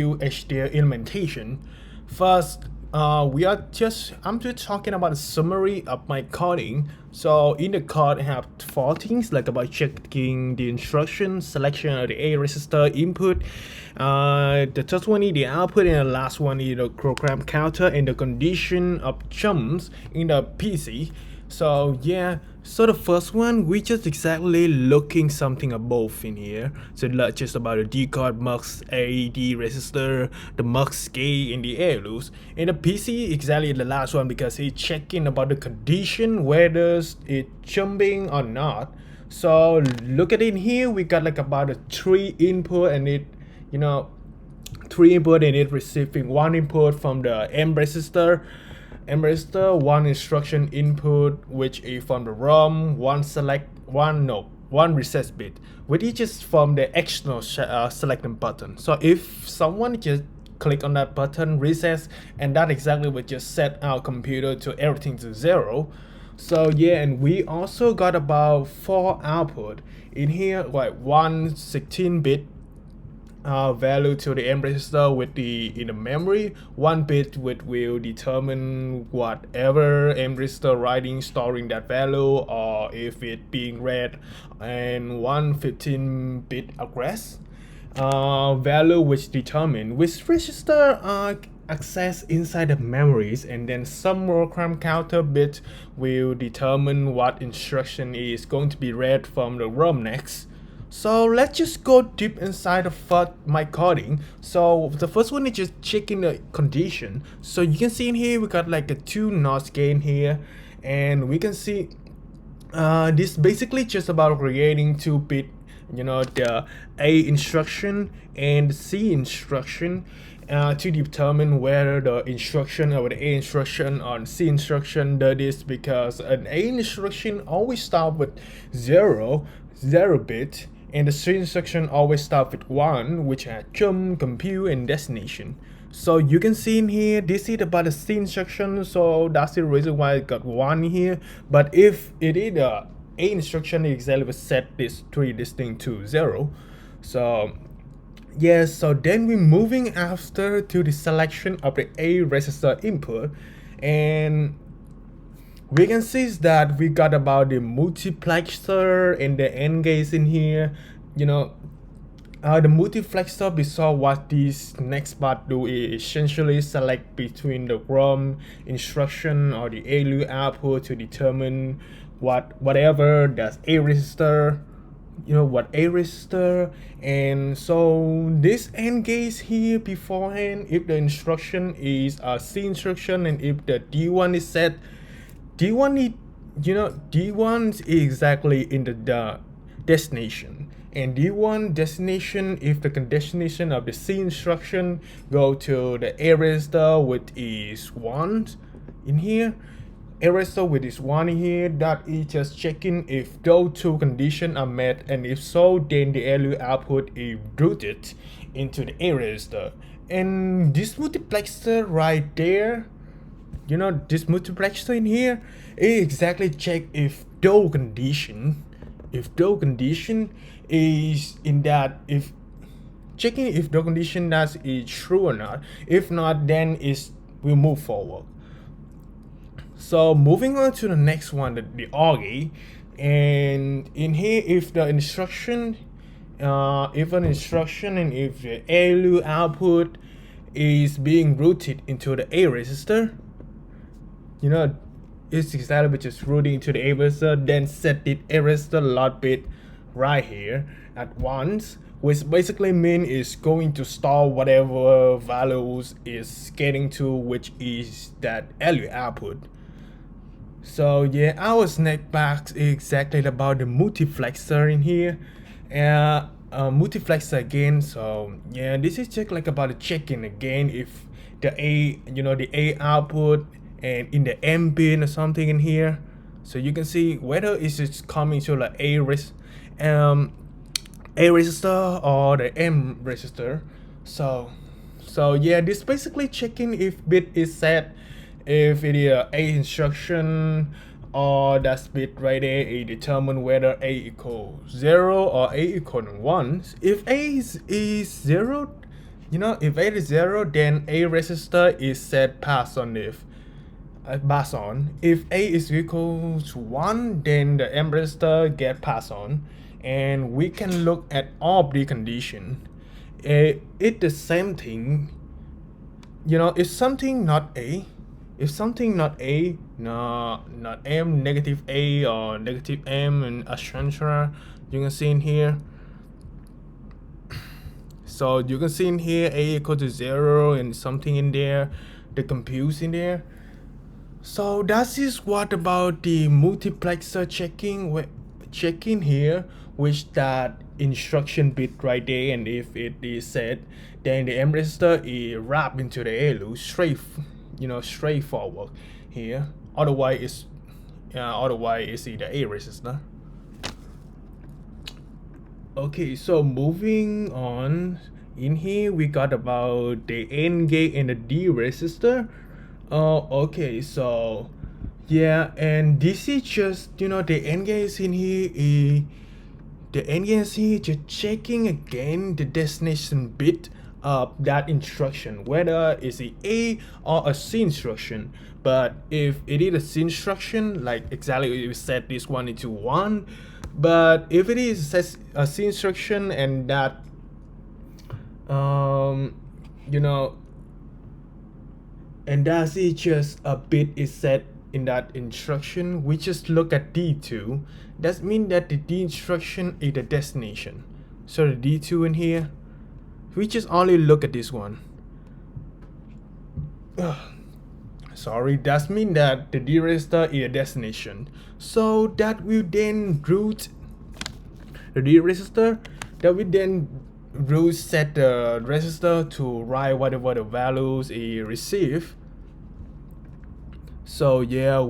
HDL implementation. First, I'm just talking about a summary of my coding. So in the code, I have four things like about checking the instruction, selection of the A register input. The first one is the output, and the last one is the program counter and the condition of jumps in the PC. So yeah, so the first one, we just exactly looking something above in here. So not just about the decode mux AD register, the mux gate in the air loose. In the PC, exactly the last one because it's checking about the condition whether it jumping or not. So look at it here, we got like about a 3 input and it, you know, 3 input and it receiving 1 input from the M register, one instruction input which is from the ROM, one reset bit, which is just from the external selecting button. So if someone just click on that button, recess, and that exactly would just set our computer to everything to 0. So yeah, and we also got about 4 output in here, like one 16-bit value to the M register with the in the memory, 1 bit which will determine whatever M register writing storing that value or if it being read, and one 15-bit address value which determine which register access inside the memories, and then some program counter bit will determine what instruction is going to be read from the ROM next. So let's just go deep inside of my coding. So the first one is just checking the condition. So you can see in here we got like a 2 NOT gain here, and we can see this basically just about creating 2-bit, the A instruction and the C instruction to determine whether the instruction or the A instruction or C instruction does this, because an A instruction always start with 0 bit, and the C instruction always start with 1, which has jump, compute, and destination. So you can see in here, this is about the C instruction, so that's the reason why I got 1 here. But if it is the A instruction, it exactly will set this 3 this thing to 0. So yeah, so then we're moving after to the selection of the A register input, and we can see that we got about the multiplexer and the AND gates in here. The multiplexer, we saw what this next part do is essentially select between the ROM instruction or the ALU output to determine whatever that's A register, what A register. And so this AND gate here beforehand, if the instruction is a C instruction and if the D1 is set, D1 is exactly in the destination, and D1 destination, if the destination of the C instruction go to the A register which is 1 in here, A register with is 1 in here, that is just checking if those 2 conditions are met, and if so, then the ALU output is routed into the A register. And this multiplexer right there, this multiplexer in here, it exactly check if those condition is in that, if checking if the condition that is true or not. If not, then we'll move forward. So moving on to the next one, the OR, and in here, if the instruction, if an instruction and if the ALU output is being routed into the A register, it's exactly just routing to the A register, then set the A register lot bit right here at once, which basically means it's going to store whatever values is getting to, which is that ALU output. So yeah, our next part is exactly about the multiplexer in here. Multiplexer again. So yeah, this is just like about the checking again if the A output and in the M bin or something in here. So you can see whether it's coming to like A register or the M register. So yeah, this basically checking if bit is set, if it is A instruction or that bit right there, it determine whether A equals 0 or A equals 1. If A is 0, if A is 0, then A resistor is set pass on pass on. If A is equal to 1, then the M resistor get pass on. And we can look at all of the condition. It's the same thing. If something not A, not M, negative A or negative M and etc. You can see in here. So you can see in here A equal to 0 and something in there, the compute in there. So that is what about the multiplexer checking here, which that instruction bit right there, and if it is set, then the M resistor is wrapped into the A loop straightforward here. Otherwise it's either A resistor. Okay, so moving on, in here we got about the N gate and the D resistor. Okay, so yeah, and this is just the N gate is in here. The N gate is here just checking again the destination bit of that instruction, whether it's A or a C instruction. But if it is a C instruction, like exactly we set this one into 1. But if it is a C instruction and that and that's it, just a bit is set in that instruction, we just look at D2. That means that the D instruction is the destination. So the D2 in here, we just only look at this one. Sorry, that means that the D resistor is a destination. So that will then route the D resistor, that will then route set the resistor to write whatever the values it receive. So yeah,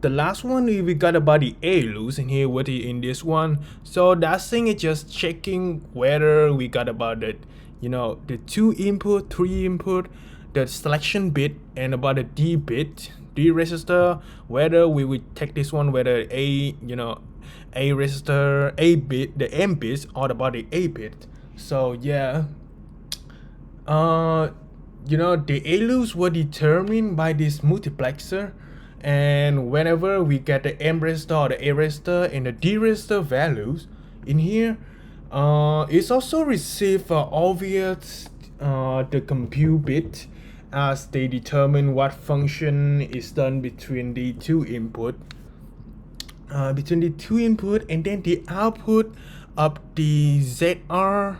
the last one we got about the A loops in here with it in this one. So that thing is just checking whether we got about the the 2 input, 3 input, the selection bit, and about the D bit, D resistor, whether we would take this one, whether A resistor, A bit, the M bits, or about the A bit. So yeah, the A loops were determined by this multiplexer, and whenever we get the M resistor or the A resistor and the D resistor values in here, it's also received obvious the compute bit, as they determine what function is done between the two input, and then the output of the ZR,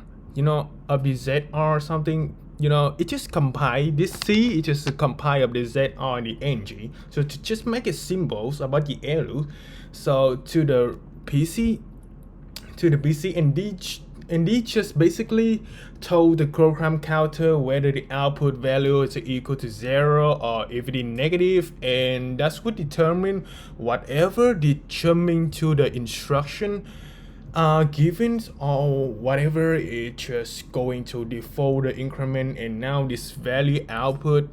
of the ZR something, it just compile this C, it just compile of the ZR and the NG. So to just make it symbols about the A loop, so to the BC, and they just basically told the program counter whether the output value is equal to 0 or if it is negative, and that's what determine whatever determining to the instruction given, or whatever is just going to default the increment, and now this value output,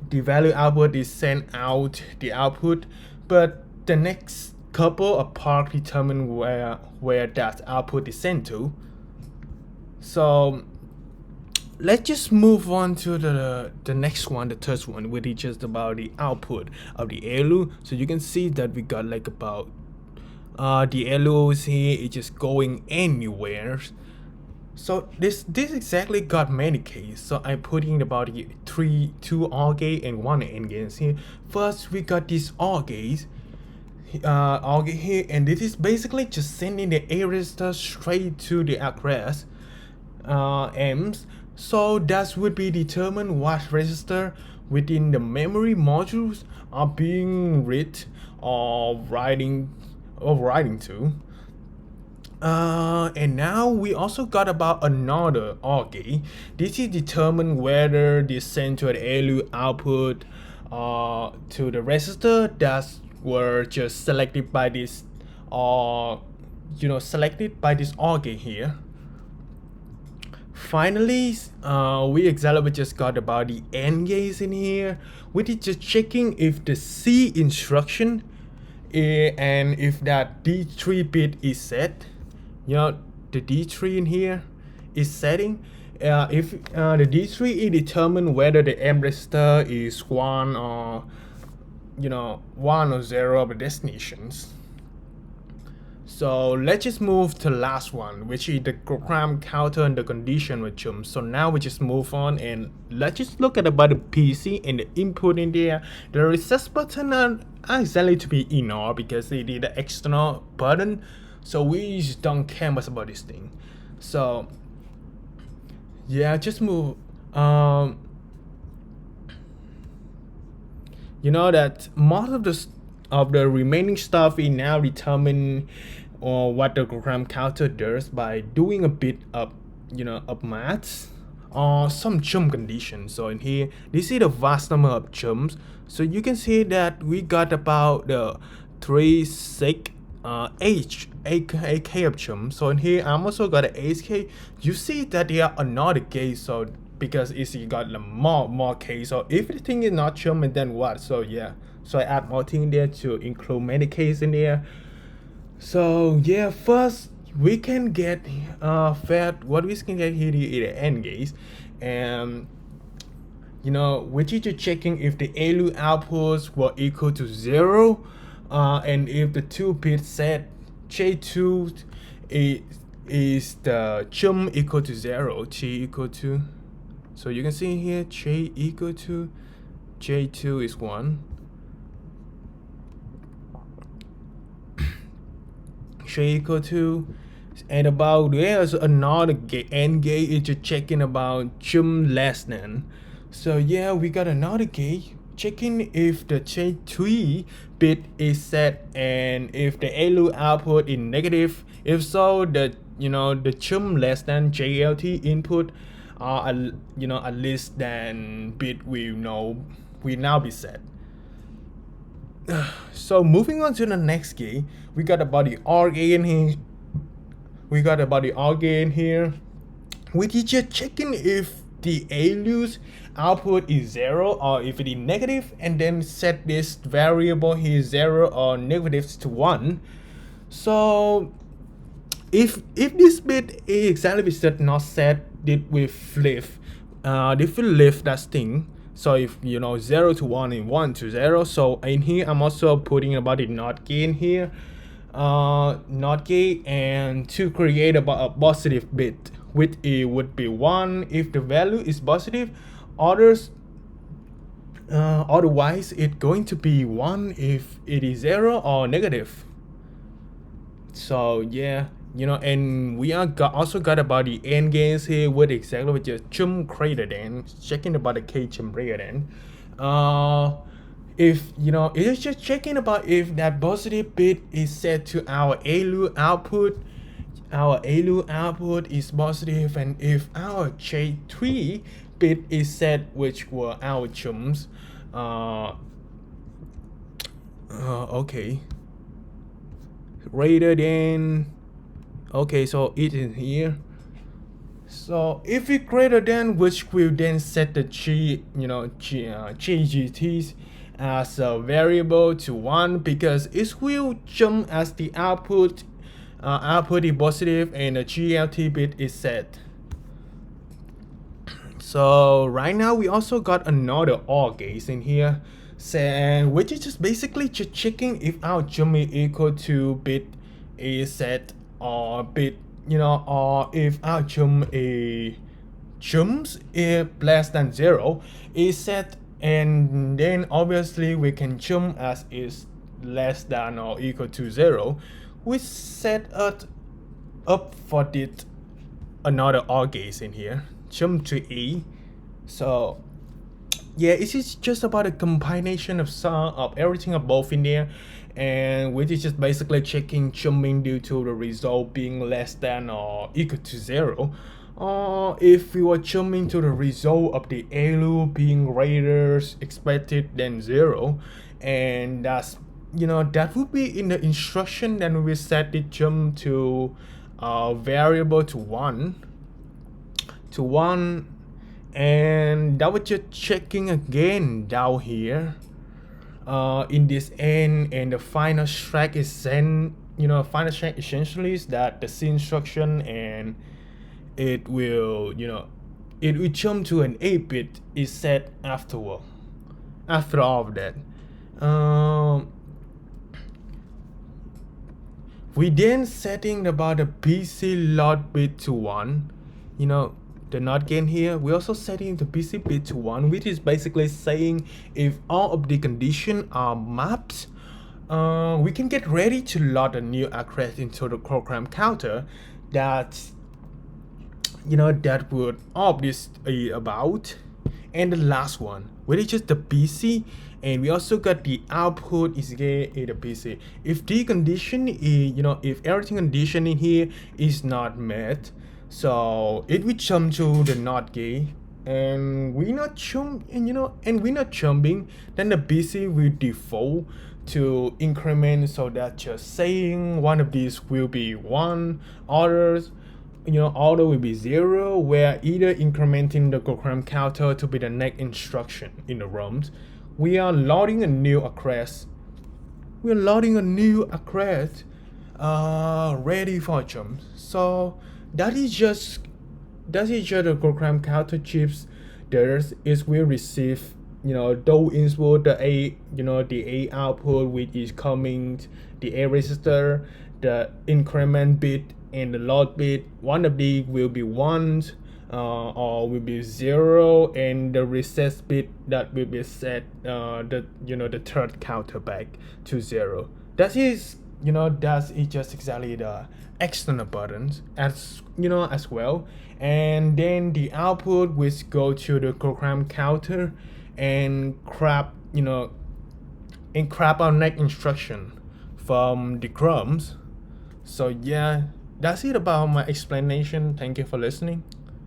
the value output is sent out the output, but the next couple of parts determine where that output is sent to. So let's just move on to the next one, the third one, which is just about the output of the A loop. So you can see that we got like about the A loops here, it's just going anywhere. So this exactly got many cases. So I put in about the 2 OR gate and 1 AND gates here. First we got these OR gates here, and this is basically just sending the A resistor straight to the address M's. So that would be determine what resistor within the memory modules are being read or writing to. And now we also got about another OR gate. This is determine whether the send to the A loop output to the resistor that were just selected by this selected by this OR gate here. Finally, we just got about the AND gates in here, which is just checking if the C instruction and if that D3 bit is set. The D3 in here is setting, If the D3, it determine whether the M register is 1 or 1 or 0 of the destinations. So let's just move to the last one, which is the program counter and the condition with chum. So now we just move on and let's just look at about the PC and the input in there. The reset button are exactly to be ignored because they did the external button. So we just don't care much about this thing. So yeah, just move. You know that most of the remaining stuff we now determine what the program counter does by doing a bit of of maths or some chum conditions. So in here, this is the vast number of chums. So you can see that we got about the 3, 6, 8k of chum. So in here, I'm also got an 8k. You see that they are another k. So because it's got the more k. So if the thing is not chum, and then what? So yeah. So I add more thing there to include many k's in there. So yeah, first we can get what we can get here is the AND gates, and which is just checking if the ALU outputs were equal to 0, and if the 2-bit set J2 is the chum equal to 0, T equal to. So you can see here J equal to J2 is 1. J equal to, and about there's another AND gate is just checking about chum less than. So yeah, we got another gate checking if the J3 bit is set and if the ALU output is negative. If so, the chum less than JLT input are a less than bit will now be set. So moving on to the next gate, we got about the OR gate in here. Which is just checking if the ALU's output is 0 or if it is negative, and then set this variable here 0 or negative to 1. So if this bit is exactly set not set, it will flip. It will lift that thing. So if 0 to 1 and 1 to 0. So in here I'm also putting about the NOT gate in here. NOT gate, and to create about a positive bit, which it would be 1 if the value is positive. Otherwise it's going to be 1 if it is 0 or negative. So yeah, and we also got about the AND gates here with exactly with the chum greater than, checking about the k chum greater than. If it's just checking about if that positive bit is set to our ALU output. Our ALU output is positive, and if our J3 bit is set, which were our chums, okay, greater than. Okay, so it is here. So if it greater than, which will then set the GGTs as a variable to 1, because it will jump as the output is positive and the GLT bit is set. So right now we also got another OR gate in here, which is just basically just checking if our jump is equal to bit is set, or bit or if our jumps is less than 0 is set, and then obviously we can jump as is less than or equal to 0. We set it up for this another OR gate in here, jump to E. So yeah, it is just about a combination of everything above in there, and which is just basically checking jumping due to the result being less than or equal to 0, or if we were jumping to the result of the ALU being greater expected than 0, and that's that would be in the instruction. Then we set the jump to variable to 1, and that was just checking again down here in this end, and the final track is sent. Final track essentially is that the C instruction, and it will it will jump to an 8-bit is set afterward. After all of that, um, we then setting about the PC load bit to 1. You know, the NOT gain here. We also setting the PC bit to 1, which is basically saying if all of the conditions are mapped, we can get ready to load a new address into the program counter that that would all of this about. And the last one, which is just the PC, and we also got the output is the PC. If the condition is, if everything condition in here is not met, so it will jump to the not gay, and we not jump, and we not jumping, then the PC will default to increment, so that just saying one of these will be 1, others order will be 0, where either incrementing the program counter to be the next instruction in the ROMs. We are loading a new address. Ready for jump. So that is just the program counter chips. There is will receive those input, the A output, which is coming, the A register, the increment bit, and the load bit. One of these will be 1 or will be 0, and the recess bit that will be set the third counter back to 0. That is just exactly the external buttons as well. And then the output which go to the program counter and grab our next instruction from the crumbs. So yeah, that's it about my explanation. Thank you for listening.